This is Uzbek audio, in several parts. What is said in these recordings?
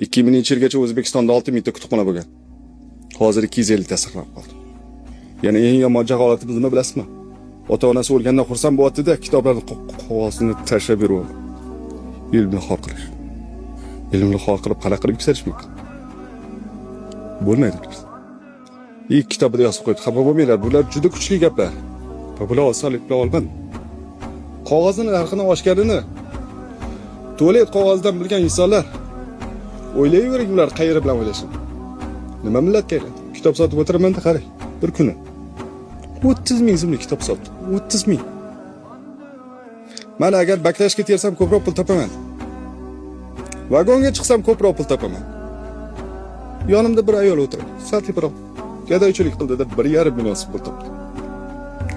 2000-yilgacha O'zbekistonda 6000 ta kutubxona bo'lgan. Hozir 250 ta saqlanib qoldi. Ya'ni eng yomon holatimiz nima bilasizmi? Ota-onasi o'lgandan xursand bo'lyapti-da, kitoblarni qog'ozini tashlab beryapti. Ilmni xor qilish. Ilmni xor qilib qanaqa qilib yuksalish mumkin? Bo'lmaydi. Kitobida yozib qo'ydi. Xafa bo'lmanglar, bular juda kuchli gaplar. Bular osonlik bilan olmadi. Qog'ozning narxini oshganini tualet qog'ozidan bilgan insonlar o'ylayvering, ular qayeri bilan o'ylashini. Nima millat kerak? Kitob sotib o'tiraman deb qarang. Bir kuni 30 ming so'mlik kitob sotdi. 30 ming. Mana agar baklashga tersam ko'proq pul topaman. Vagonga chiqsam ko'proq pul topaman. Yonimda bir ayol o'tiradi. Satliroq gadoychilik qildi deb 1,5 million so'm pul topdi.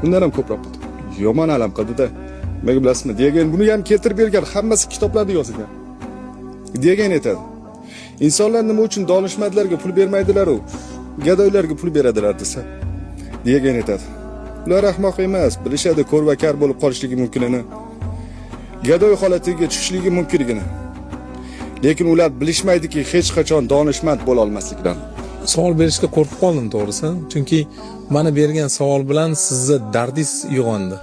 Undan ham ko'proq pul topdi. Yomon alam qildi-da. Nima bilasizmi? Degan buni ham keltirib bergan, hammasi kitoblarda yozilgan. Degan aytadi. Insonlar nima uchun donishmandlarga pul bermaydilar-u, gadoylarga pul beradilar desa. Degan aytadi. Ular ahmoq emas, bilishadi ko'r va kar bo'lib qolishligi mumkinini. Gadoy holatiga tushishligi mumkinligini. Lekin ular bilishmaydiki, hech qachon donishmand bo'la olmasligidan. Savol berishga qo'rqib qoldim to'g'risi. Chunki mana bergan savol bilan sizda dardingiz uyg'ondi.